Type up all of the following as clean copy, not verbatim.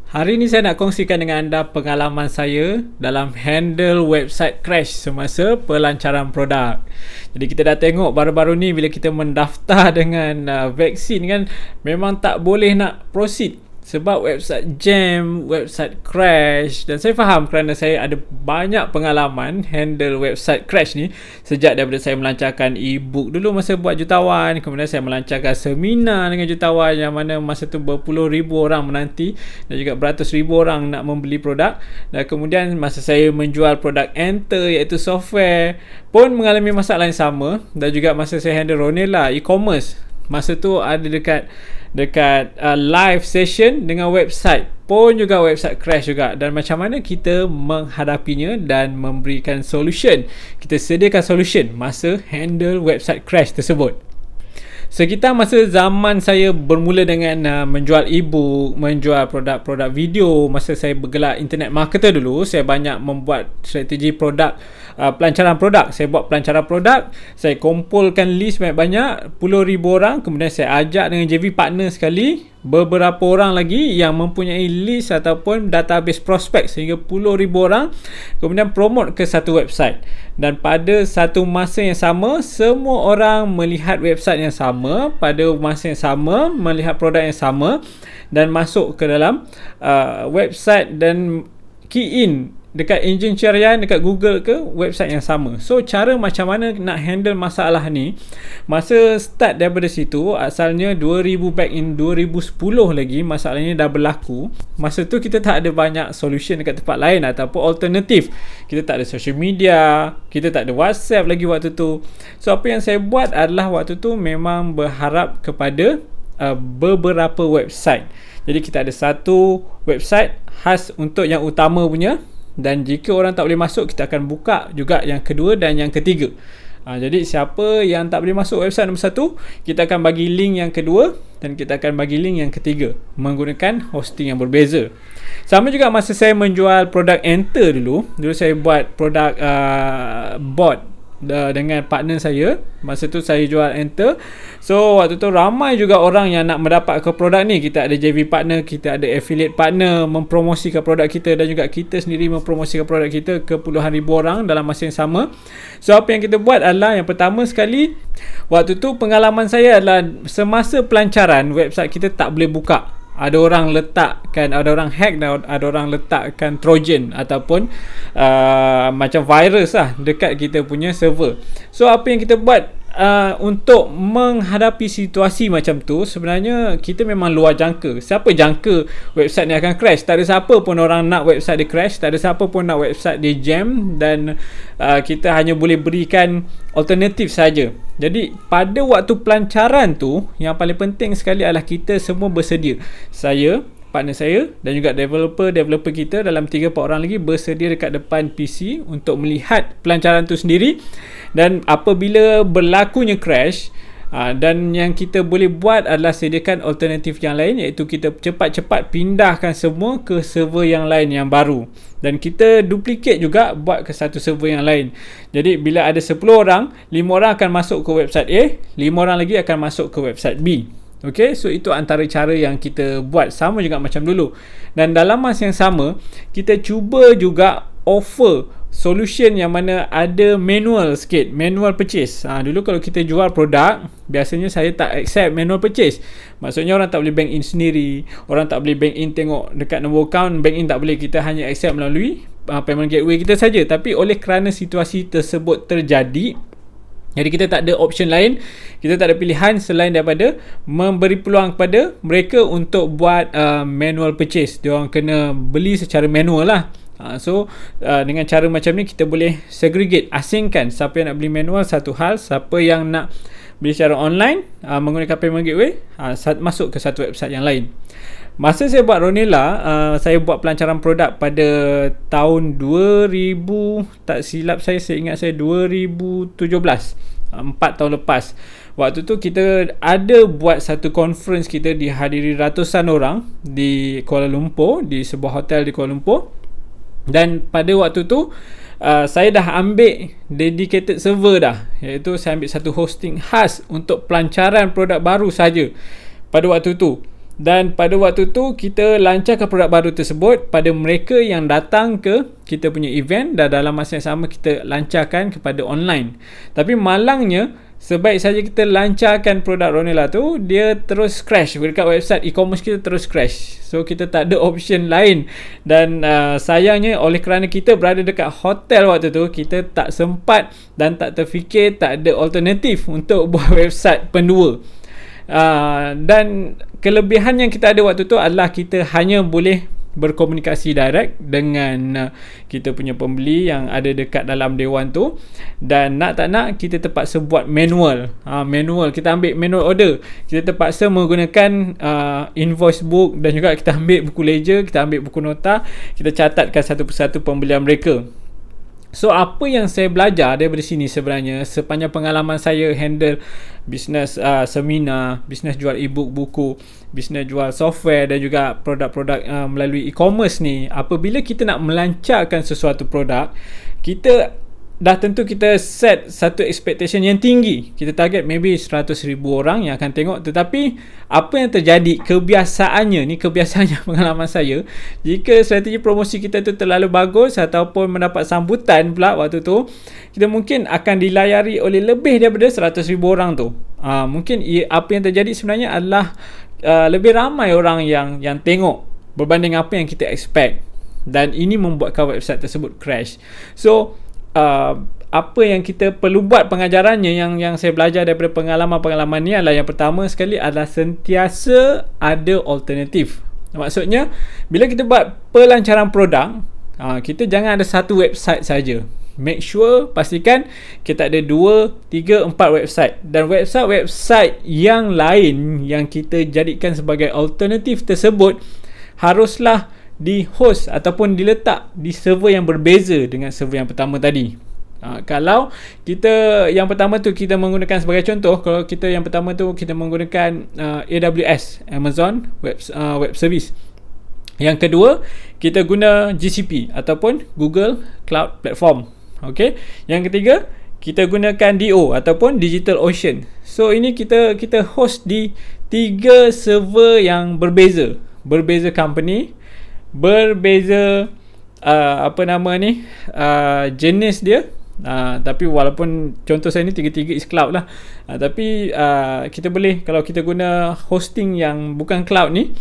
Hari ini saya nak kongsikan dengan anda pengalaman saya dalam handle website crash semasa pelancaran produk. Jadi kita dah tengok baru-baru ni bila kita mendaftar dengan vaksin kan, memang tak boleh nak proceed sebab website jam, website crash. Dan saya faham kerana saya ada banyak pengalaman handle website crash ni sejak daripada saya melancarkan e-book dulu masa buat jutawan. Kemudian saya melancarkan seminar dengan jutawan yang mana masa tu berpuluh ribu orang menanti dan juga beratus ribu orang nak membeli produk. Dan kemudian masa saya menjual produk Enter iaitu software pun mengalami masalah yang sama. Dan juga masa saya handle Ronela e-commerce, masa tu ada dekat live session dengan website pun juga website crash juga. Dan macam mana kita menghadapinya dan memberikan solution, kita sediakan solution masa handle website crash tersebut. Sekitar masa zaman saya bermula dengan menjual e-book, menjual produk-produk video, masa saya bergelar internet marketer dulu, saya banyak membuat strategi produk, pelancaran produk. Saya buat pelancaran produk, saya kumpulkan list banyak-banyak, puluh ribu orang. Kemudian saya ajak dengan JV partner sekali, beberapa orang lagi yang mempunyai list ataupun database prospek sehingga puluh ribu orang. Kemudian promote ke satu website. Dan pada satu masa yang sama, semua orang melihat website yang sama, pada masa yang sama, melihat produk yang sama dan masuk ke dalam website dan key in dekat enjin carian, dekat Google ke website yang sama. So cara macam mana nak handle masalah ni, masa start daripada situ, asalnya 2000 back in 2010 lagi masalah ni dah berlaku. Masa tu kita tak ada banyak solution dekat tempat lain ataupun alternatif. Kita tak ada social media, kita tak ada WhatsApp lagi waktu tu. So apa yang saya buat adalah waktu tu memang berharap kepada beberapa website. Jadi kita ada satu website khas untuk yang utama punya, dan jika orang tak boleh masuk, kita akan buka juga yang kedua dan yang ketiga. Jadi siapa yang tak boleh masuk website nombor satu, kita akan bagi link yang kedua dan kita akan bagi link yang ketiga menggunakan hosting yang berbeza. Sama juga masa saya menjual produk Enter dulu saya buat produk bot dengan partner saya. Masa tu saya jual Enter. So waktu tu ramai juga orang yang nak mendapat ke produk ni. Kita ada JV partner, kita ada affiliate partner mempromosikan produk kita, dan juga kita sendiri mempromosikan produk kita ke puluhan ribu orang dalam masa yang sama. So apa yang kita buat adalah, yang pertama sekali, waktu tu pengalaman saya adalah semasa pelancaran website kita tak boleh buka. Ada orang letakkan, ada orang hack dan ada orang letakkan trojan ataupun macam virus lah dekat kita punya server. So apa yang kita buat untuk menghadapi situasi macam tu, sebenarnya kita memang luar jangka. Siapa jangka website ni akan crash? Tak ada siapa pun orang nak website dia crash, tak ada siapa pun nak website dia jam, dan kita hanya boleh berikan alternatif saja. Jadi pada waktu pelancaran tu, yang paling penting sekali adalah kita semua bersedia. Saya, partner saya dan juga developer kita dalam 3-4 orang lagi bersedia dekat depan PC untuk melihat pelancaran tu sendiri. Dan apabila berlakunya crash, dan yang kita boleh buat adalah sediakan alternatif yang lain, iaitu kita cepat-cepat pindahkan semua ke server yang lain yang baru, dan kita duplicate juga buat ke satu server yang lain. Jadi bila ada 10 orang, 5 orang akan masuk ke website A, 5 orang lagi akan masuk ke website B. Okay, so itu antara cara yang kita buat, sama juga macam dulu. Dan dalam masa yang sama, kita cuba juga offer solution yang mana ada manual sikit, manual purchase. Dulu kalau kita jual produk, biasanya saya tak accept manual purchase. Maksudnya orang tak boleh bank in sendiri, orang tak boleh bank in, tengok dekat nombor account, bank in tak boleh, kita hanya accept melalui payment gateway kita saja. Tapi oleh kerana situasi tersebut terjadi, jadi kita tak ada option lain, kita tak ada pilihan selain daripada memberi peluang kepada mereka untuk buat manual purchase. Diorang kena beli secara manual lah. So dengan cara macam ni kita boleh segregate, asingkan siapa yang nak beli manual satu hal, siapa yang nak beli secara online menggunakan payment gateway masuk ke satu website yang lain. Masa saya buat Ronela, saya buat pelancaran produk pada tahun 2000, tak silap saya ingat saya 2017, 4 tahun lepas. Waktu tu kita ada buat satu conference, kita dihadiri ratusan orang di Kuala Lumpur, di sebuah hotel di Kuala Lumpur. Dan pada waktu tu saya dah ambil dedicated server dah, iaitu saya ambil satu hosting khas untuk pelancaran produk baru saja pada waktu tu. Dan pada waktu tu kita lancarkan produk baru tersebut pada mereka yang datang ke kita punya event, dan dalam masa yang sama kita lancarkan kepada online. Tapi malangnya, sebaik saja kita lancarkan produk Ronela tu, dia terus crash dekat website e-commerce kita, terus crash. So kita tak ada option lain. Dan sayangnya oleh kerana kita berada dekat hotel waktu tu, kita tak sempat dan tak terfikir, tak ada alternatif untuk buat website pendua. Dan kelebihan yang kita ada waktu tu adalah kita hanya boleh berkomunikasi direct dengan kita punya pembeli yang ada dekat dalam dewan tu, dan nak tak nak kita terpaksa buat manual. Manual, kita ambil manual order, kita terpaksa menggunakan invoice book, dan juga kita ambil buku ledger, kita ambil buku nota, kita catatkan satu persatu pembelian mereka. So apa yang saya belajar daripada sini sebenarnya sepanjang pengalaman saya handle bisnes seminar, bisnes jual e-book, buku, bisnes jual software dan juga produk-produk melalui e-commerce ni, apabila kita nak melancarkan sesuatu produk, kita dah tentu kita set satu expectation yang tinggi. Kita target maybe 100,000 orang yang akan tengok. Tetapi apa yang terjadi, kebiasaannya pengalaman saya, jika strategi promosi kita tu terlalu bagus ataupun mendapat sambutan pula waktu tu, kita mungkin akan dilayari oleh lebih daripada 100,000 orang tu. Mungkin apa yang terjadi sebenarnya adalah lebih ramai orang yang tengok berbanding apa yang kita expect, dan ini membuatkan website tersebut crash. So apa yang kita perlu buat pengajarannya, yang saya belajar daripada pengalaman ni adalah, yang pertama sekali adalah sentiasa ada alternatif. Maksudnya bila kita buat pelancaran produk, kita jangan ada satu website saja. Make sure, pastikan kita ada 2, 3, 4 website, dan website yang lain yang kita jadikan sebagai alternatif tersebut haruslah di-host ataupun diletak di server yang berbeza dengan server yang pertama tadi. Kalau kita yang pertama tu kita menggunakan, sebagai contoh, kalau kita yang pertama tu kita menggunakan AWS, Amazon Web Service. Yang kedua, kita guna GCP ataupun Google Cloud Platform. Okay. Yang ketiga, kita gunakan DO ataupun DigitalOcean. So ini kita host di 3 server yang berbeza company, berbeza jenis dia, tapi walaupun contoh saya ni tiga-tiga is cloud lah, tapi kita boleh, kalau kita guna hosting yang bukan cloud ni,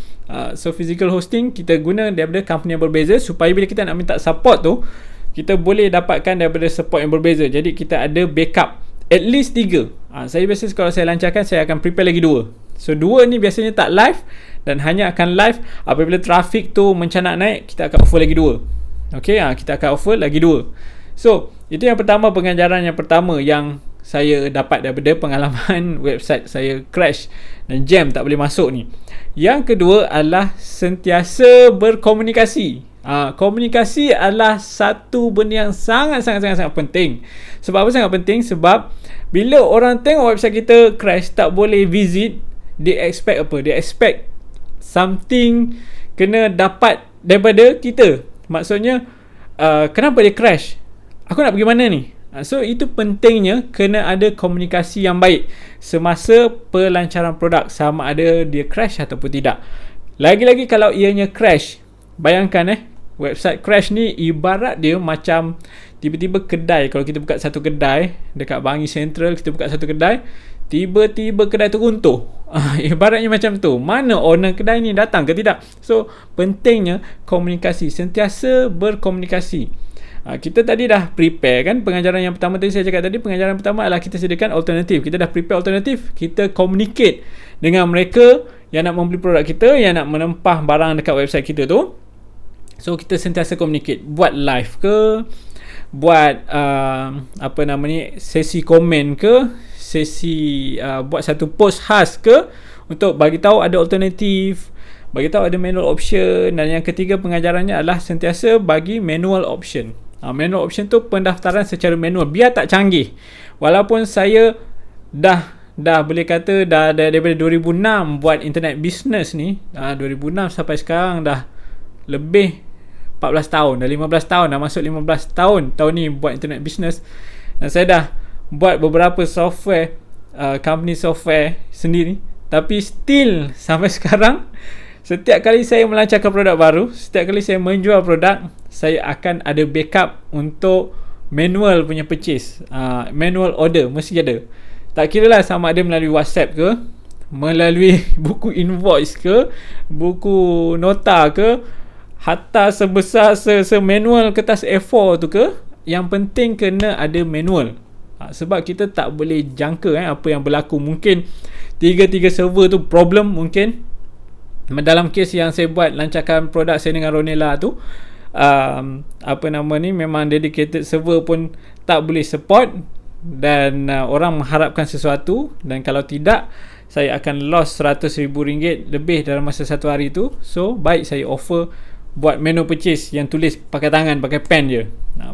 so physical hosting, kita guna daripada company yang berbeza, supaya bila kita nak minta support tu, kita boleh dapatkan daripada support yang berbeza. Jadi kita ada backup at least 3. Saya biasa kalau saya lancarkan, saya akan prepare lagi 2. So 2 ni biasanya tak live, dan hanya akan live apabila trafik tu mencanak naik, kita akan offer lagi 2. Okay, kita akan offer lagi 2. So itu yang pertama, pengajaran yang pertama yang saya dapat daripada pengalaman website saya crash dan jam tak boleh masuk ni. Yang kedua adalah sentiasa berkomunikasi. Komunikasi adalah satu benda yang sangat penting. Sebab apa sangat penting? Sebab bila orang tengok website kita crash, tak boleh visit, dia expect apa? Dia expect something kena dapat daripada kita. Maksudnya kenapa dia crash? Aku nak pergi mana ni? So itu pentingnya kena ada komunikasi yang baik semasa pelancaran produk, sama ada dia crash ataupun tidak. Lagi-lagi kalau ianya crash, bayangkan website crash ni ibarat dia macam tiba-tiba kedai. Kalau kita buka satu kedai dekat Bangi Central, kita buka satu kedai, tiba-tiba kedai tu runtuh. Ibaratnya macam tu. Mana owner kedai ni datang ke tidak? So pentingnya komunikasi, sentiasa berkomunikasi. Kita tadi dah prepare kan, pengajaran yang pertama tadi saya cakap tadi, pengajaran pertama adalah kita sediakan alternatif. Kita dah prepare alternatif, kita communicate dengan mereka yang nak membeli produk kita, yang nak menempah barang dekat website kita tu. So kita sentiasa communicate, buat live ke, buat sesi komen ke, sesi buat satu post khas ke, untuk bagi tahu ada alternatif, bagi tahu ada manual option. Dan yang ketiga pengajarannya adalah sentiasa bagi manual option. Manual option tu pendaftaran secara manual, biar tak canggih. Walaupun saya dah boleh kata dah daripada 2006 buat internet business ni, 2006 sampai sekarang dah lebih 14 tahun, dah 15 tahun, dah masuk 15 tahun ni buat internet business. Dan saya dah buat beberapa software, company software sendiri, Tapi still sampai sekarang, setiap kali saya melancarkan produk baru, setiap kali saya menjual produk, saya akan ada backup untuk manual punya purchase, manual order mesti ada. Tak kira lah sama ada melalui WhatsApp ke, melalui buku invoice ke, buku nota ke, hatta sebesar manual kertas A4 tu ke, yang penting kena ada manual. Sebab kita tak boleh jangka apa yang berlaku. Mungkin 3 server tu problem mungkin. Dalam kes yang saya buat lancarkan produk saya dengan Ronella tu, memang dedicated server pun tak boleh support, dan orang mengharapkan sesuatu, dan kalau tidak saya akan lost RM100,000 lebih dalam masa satu hari tu. So baik saya offer buat manual purchase yang tulis pakai tangan, pakai pen je.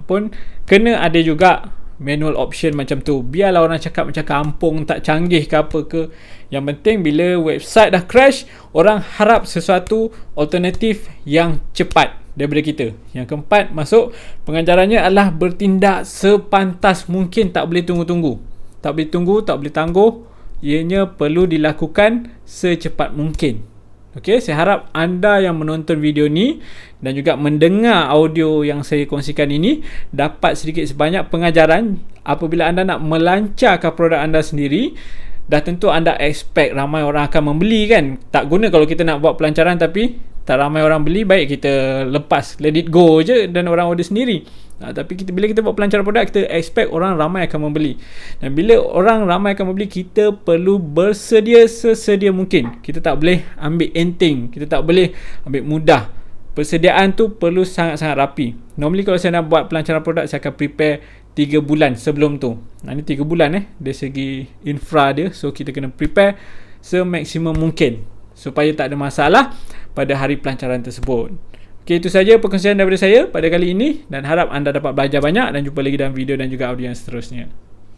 Pun kena ada juga manual option macam tu. Biarlah orang cakap macam kampung, tak canggih ke apa ke, yang penting bila website dah crash, orang harap sesuatu alternatif yang cepat daripada kita. Yang keempat, masuk pengajarannya adalah bertindak sepantas mungkin. Tak boleh tunggu-tunggu, tak boleh tunggu, tak boleh tangguh. Ianya perlu dilakukan secepat mungkin. Okey, saya harap anda yang menonton video ni dan juga mendengar audio yang saya kongsikan ini dapat sedikit sebanyak pengajaran apabila anda nak melancarkan produk anda sendiri. Dah tentu anda expect ramai orang akan membeli kan. Tak guna kalau kita nak buat pelancaran tapi tak ramai orang beli, baik kita lepas, let it go je dan orang order sendiri. Tapi bila kita buat pelancaran produk, kita expect orang ramai akan membeli. Dan bila orang ramai akan membeli, kita perlu bersedia sesedia mungkin. Kita tak boleh ambil enteng, kita tak boleh ambil mudah. Persediaan tu perlu sangat-sangat rapi. Normally kalau saya nak buat pelancaran produk, saya akan prepare 3 bulan sebelum tu. Ini 3 bulan dari segi infra dia. So kita kena prepare semaksimum mungkin supaya tak ada masalah pada hari pelancaran tersebut. Okey, itu saja perkongsian daripada saya pada kali ini, dan harap anda dapat belajar banyak, dan jumpa lagi dalam video dan juga audio yang seterusnya.